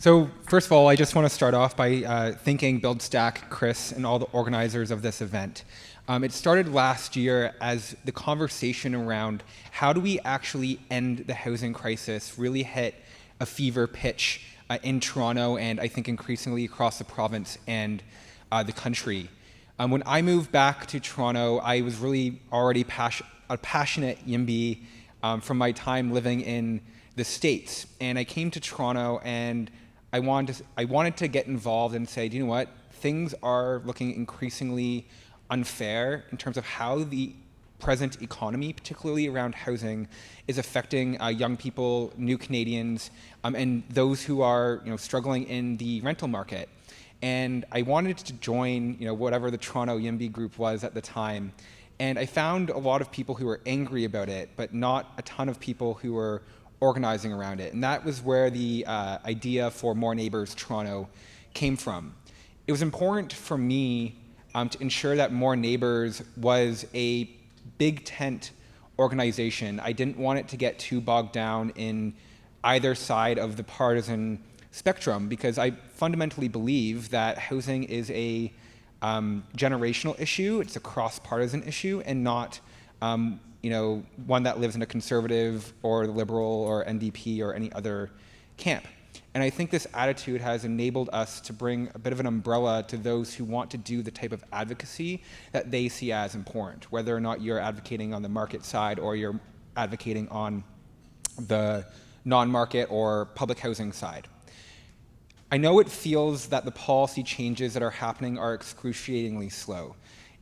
So first of all, I just want to start off by thanking BuildStack, Chris, and all the organizers of this event. It started last year as the conversation around how do we actually end the housing crisis really hit a fever pitch in Toronto and I think increasingly across the province and the country. When I moved back to Toronto, I was really already a passionate YIMBY from my time living in the States. And I came to Toronto and I wanted to get involved and say, do you know what? Things are looking increasingly unfair in terms of how the present economy, particularly around housing, is affecting young people, new Canadians, and those who are struggling in the rental market. And I wanted to join whatever the Toronto YIMBY group was at the time. And I found a lot of people who were angry about it, but not a ton of people who were organizing around it. And that was where the idea for More Neighbours Toronto came from. It was important for me to ensure that More Neighbours was a big tent organization. I didn't want it to get too bogged down in either side of the partisan spectrum, because I fundamentally believe that housing is a generational issue. It's a cross-partisan issue, and not one that lives in a conservative or liberal or NDP or any other camp. And I think this attitude has enabled us to bring a bit of an umbrella to those who want to do the type of advocacy that they see as important, whether or not you're advocating on the market side or you're advocating on the non-market or public housing side. I know it feels that the policy changes that are happening are excruciatingly slow.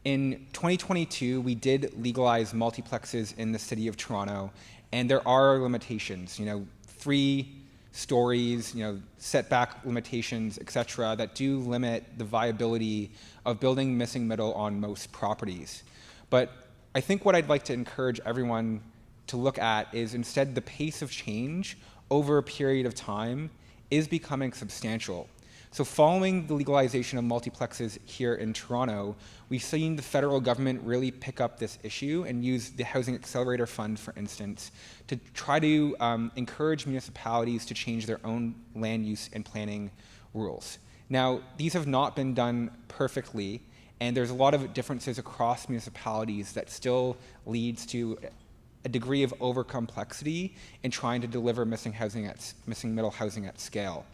In 2022, we did legalize multiplexes in the city of Toronto, and there are limitations, 3 stories, setback limitations, et cetera, that do limit the viability of building missing middle on most properties. But I think what I'd like to encourage everyone to look at is instead the pace of change over a period of time is becoming substantial. So following the legalization of multiplexes here in Toronto, we've seen the federal government really pick up this issue and use the Housing Accelerator Fund, for instance, to try to encourage municipalities to change their own land use and planning rules. Now, these have not been done perfectly, and there's a lot of differences across municipalities that still leads to a degree of over-complexity in trying to deliver missing middle housing at scale.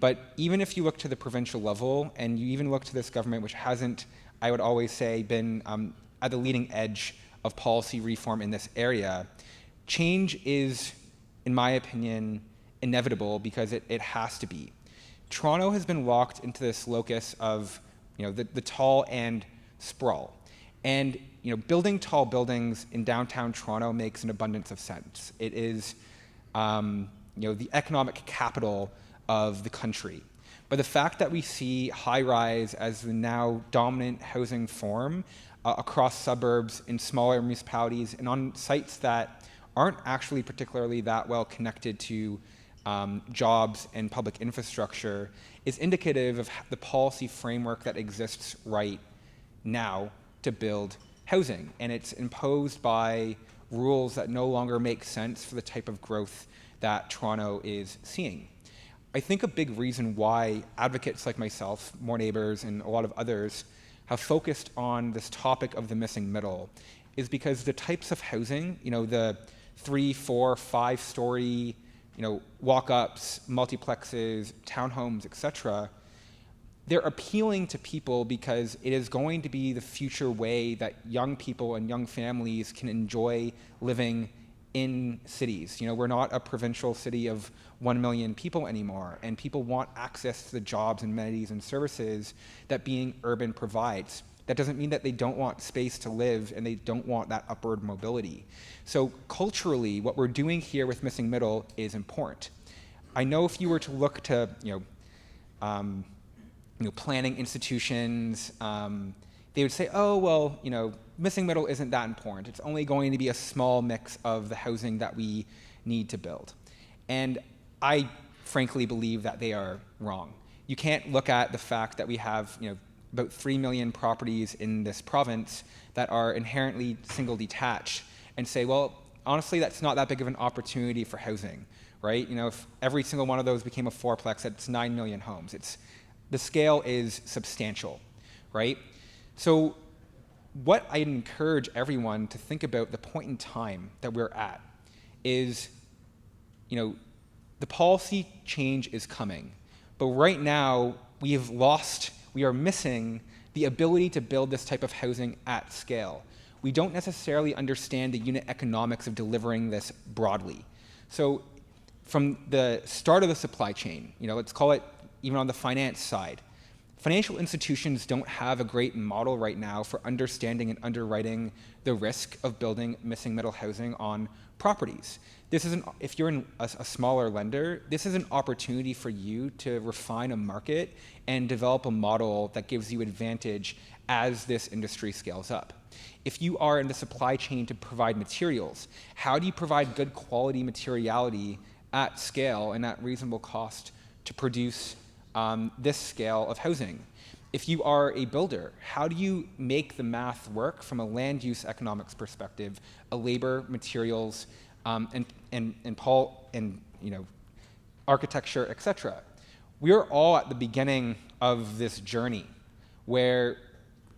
But even if you look to the provincial level, and you even look to this government, which hasn't, I would always say, been at the leading edge of policy reform in this area, change is, in my opinion, inevitable because it has to be. Toronto has been locked into this locus of the tall and sprawl. And building tall buildings in downtown Toronto makes an abundance of sense. It is the economic capital of the country. But the fact that we see high-rise as the now dominant housing form across suburbs in smaller municipalities and on sites that aren't actually particularly that well connected to jobs and public infrastructure is indicative of the policy framework that exists right now to build housing. And it's imposed by rules that no longer make sense for the type of growth that Toronto is seeing. I think a big reason why advocates like myself, More Neighbours, and a lot of others have focused on this topic of the missing middle is because the types of housing, the 3, 4, 5-story, walk-ups, multiplexes, townhomes, et cetera, they're appealing to people because it is going to be the future way that young people and young families can enjoy living in cities. We're not a provincial city of 1 million people anymore, and people want access to the jobs and amenities and services that being urban provides. That doesn't mean that they don't want space to live and they don't want that upward mobility. So culturally, what we're doing here with Missing Middle is important. I know if you were to look to planning institutions, they would say, oh, well, missing middle isn't that important. It's only going to be a small mix of the housing that we need to build. And I frankly believe that they are wrong. You can't look at the fact that we have about 3 million properties in this province that are inherently single detached and say, well, honestly, that's not that big of an opportunity for housing. right? If every single one of those became a fourplex, that's 9 million homes. The scale is substantial, right? So what I encourage everyone to think about the point in time that we're at is, the policy change is coming, but right now we are missing the ability to build this type of housing at scale. We don't necessarily understand the unit economics of delivering this broadly. So from the start of the supply chain, let's call it even on the finance side, financial institutions don't have a great model right now for understanding and underwriting the risk of building missing middle housing on properties. If you're a smaller lender, this is an opportunity for you to refine a market and develop a model that gives you advantage as this industry scales up. If you are in the supply chain to provide materials, how do you provide good quality materiality at scale and at reasonable cost to produce this scale of housing? If you are a builder, how do you make the math work from a land use economics perspective, a labor, materials, architecture, etc.? We are all at the beginning of this journey where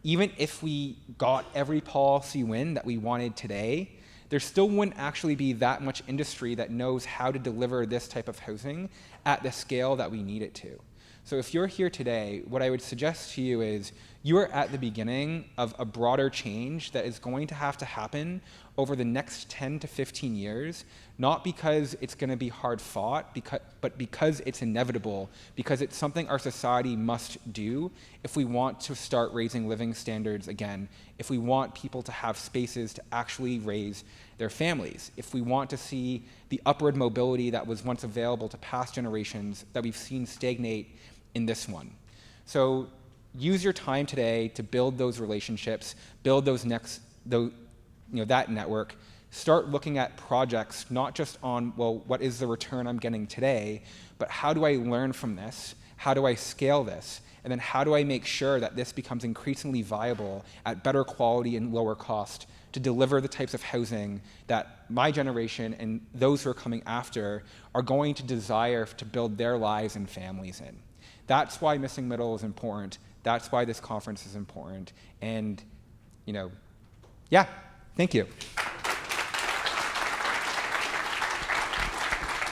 even if we got every policy win that we wanted today, there still wouldn't actually be that much industry that knows how to deliver this type of housing at the scale that we need it to. So if you're here today, what I would suggest to you is you are at the beginning of a broader change that is going to have to happen over the next 10 to 15 years, not because it's going to be hard fought, but because it's inevitable, because it's something our society must do if we want to start raising living standards again, if we want people to have spaces to actually raise their families, if we want to see the upward mobility that was once available to past generations that we've seen stagnate in this one. So use your time today to build those relationships, build that network. Start looking at projects not just on, well, what is the return I'm getting today, but how do I learn from this? How do I scale this? And then how do I make sure that this becomes increasingly viable at better quality and lower cost to deliver the types of housing that my generation and those who are coming after are going to desire to build their lives and families in. That's why Missing Middle is important. That's why this conference is important. And, yeah, thank you.